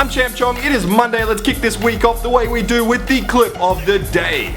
I'm Champ Chong, it is Monday, let's kick this week off the way we do with the clip of the day.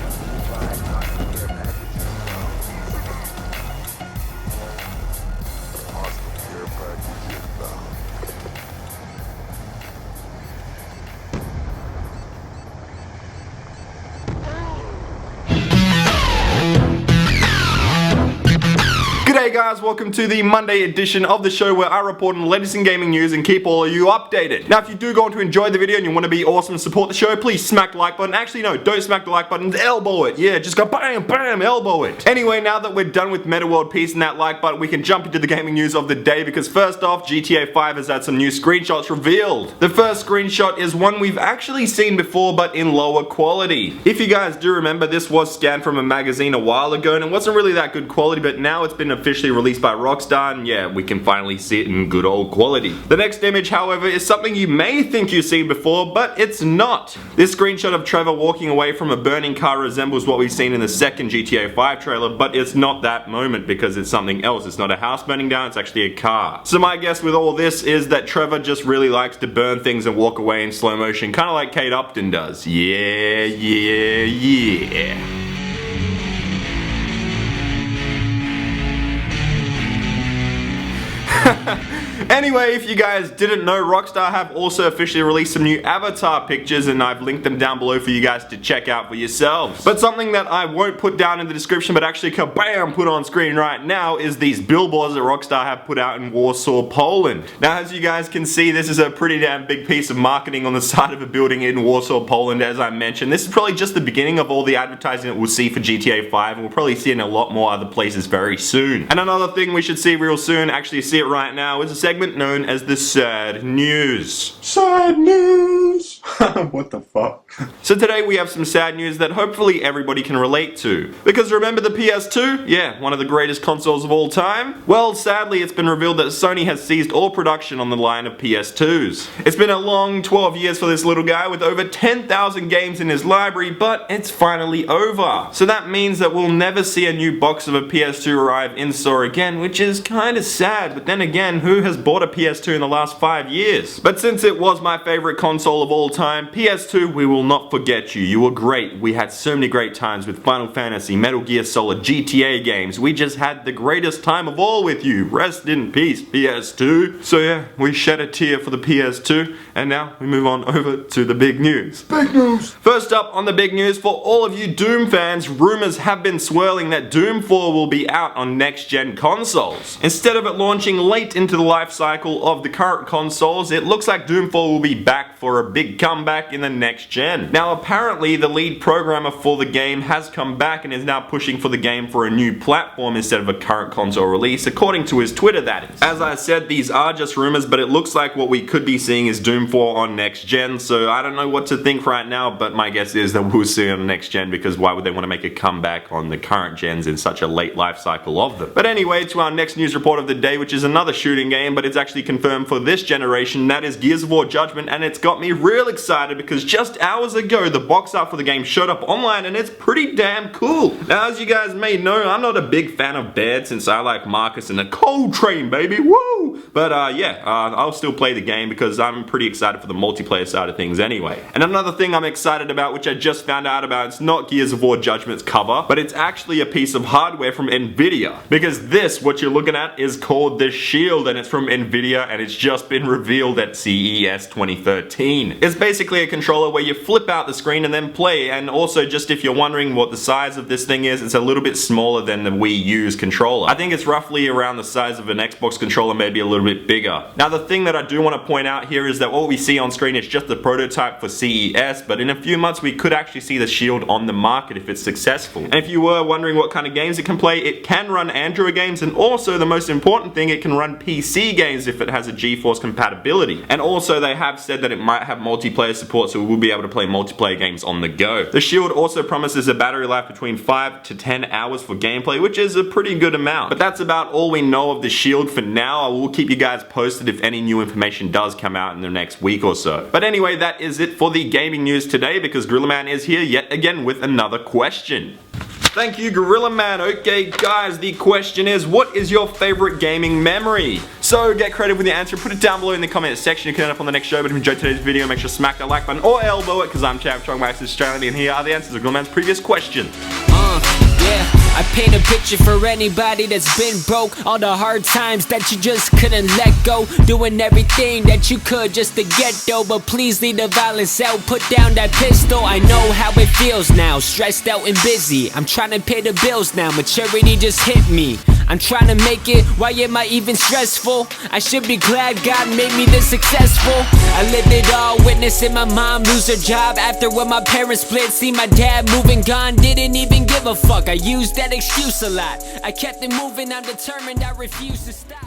G'day guys, welcome to the Monday edition of the show where I report on the latest in gaming news and keep all of you updated. Now if you do go on to enjoy the video and you want to be awesome and support the show, please smack the like button. Actually no, don't smack the like button, elbow it. Yeah, just go bam, bam, elbow it. Anyway, now that we're done with Meta World Peace and that like button, we can jump into the gaming news of the day because first off, GTA 5 has had some new screenshots revealed. The first screenshot is one we've actually seen before but in lower quality. If you guys do remember, this was scanned from a magazine a while ago and it wasn't really that good quality, but now it's been officially released by Rockstar and yeah, we can finally see it in good old quality. The next image, however, is something you may think you've seen before, but it's not. This screenshot of Trevor walking away from a burning car resembles what we've seen in the second GTA 5 trailer, but it's not that moment because it's something else. It's not a house burning down, it's actually a car. So my guess with all this is that Trevor just really likes to burn things and walk away in slow motion, kind of like Kate Upton does. Yeah, yeah, yeah. Anyway, if you guys didn't know, Rockstar have also officially released some new avatar pictures and I've linked them down below for you guys to check out for yourselves. But something that I won't put down in the description but actually kabam put on screen right now is these billboards that Rockstar have put out in Warsaw, Poland. Now as you guys can see, this is a pretty damn big piece of marketing on the side of a building in Warsaw, Poland, as I mentioned. This is probably just the beginning of all the advertising that we'll see for GTA 5 and we'll probably see it in a lot more other places very soon. And another thing we should see real soon, actually see it right now, is a segment known as the Sad News. Sad News! What the fuck? So today we have some sad news that hopefully everybody can relate to. Because remember the PS2? Yeah, one of the greatest consoles of all time? Well, sadly it's been revealed that Sony has seized all production on the line of PS2s. It's been a long 12 years for this little guy with over 10,000 games in his library, but it's finally over. So that means that we'll never see a new box of a PS2 arrive in store again, which is kinda sad, but then again, who has bought a PS2 in the last 5 years? But since it was my favorite console of all time, PS2, we will not forget you. You were great. We had so many great times with Final Fantasy, Metal Gear Solid, GTA games. We just had the greatest time of all with you. Rest in peace, PS2. So yeah, we shed a tear for the PS2, and now we move on over to the big news. Big news! First up on the big news, for all of you Doom fans, rumors have been swirling that Doom 4 will be out on next-gen consoles. Instead of it launching late into the life cycle of the current consoles, it looks like Doom 4 will be back for a big comeback in the next gen. Now apparently the lead programmer for the game has come back and is now pushing for the game for a new platform instead of a current console release, according to his Twitter that is. As I said, these are just rumors, but it looks like what we could be seeing is Doom 4 on next gen, so I don't know what to think right now, but my guess is that we'll see it on next gen because why would they want to make a comeback on the current gens in such a late life cycle of them? But anyway, to our next news report of the day, which is another shooting game, but it's actually confirmed for this generation, that is Gears of War Judgment, and it's got me real excited because just hours ago the box art for the game showed up online and it's pretty damn cool. Now as you guys may know, I'm not a big fan of Baird since I like Marcus and the Coltrane, baby, woo! But I'll still play the game because I'm pretty excited for the multiplayer side of things anyway. And another thing I'm excited about, which I just found out about, it's not Gears of War Judgment's cover, but it's actually a piece of hardware from Nvidia. Because this, what you're looking at, is called the Shield and it's from Nvidia and it's just been revealed at CES 2013. It's basically a controller where you flip out the screen and then play, and also just if you're wondering what the size of this thing is, it's a little bit smaller than the Wii U's controller. I think it's roughly around the size of an Xbox controller, maybe a little bit bigger. Now the thing that I do want to point out here is that what we see on screen is just the prototype for CES, but in a few months we could actually see the Shield on the market if it's successful. And if you were wondering what kind of games it can play, it can run Android games, and also the most important thing, it can run PC games if it has a GeForce compatibility. And also they have said that it might have multiplayer support, so we will be able to play multiplayer games on the go. The Shield also promises a battery life between 5 to 10 hours for gameplay, which is a pretty good amount. But that's about all we know of the Shield for now. I will keep you guys posted if any new information does come out in the next week or so. But anyway, that is it for the gaming news today because Gorilla Man is here yet again with another question. Thank you, Gorilla Man. Okay, guys, the question is, what is your favorite gaming memory? So So get creative with your answer, put it down below in the comment section. You can end up on the next show, but if you enjoyed today's video, make sure to smack that like button or elbow it, because I'm Champ Chong Max Australian, and here are the answers of Glenman's previous question. Yeah, I paint a picture for anybody that's been broke. All the hard times that you just couldn't let go. Doing everything that you could just to get though. But please leave the violence out, put down that pistol. I know how it feels now, stressed out and busy. I'm trying to pay the bills now, maturity just hit me. I'm trying to make it, why am I even stressful? I should be glad God made me this successful. I lived it all, witnessing my mom lose her job after when my parents split. See my dad moving gone, didn't even give a fuck. I used that excuse a lot, I kept it moving, I'm determined, I refuse to stop.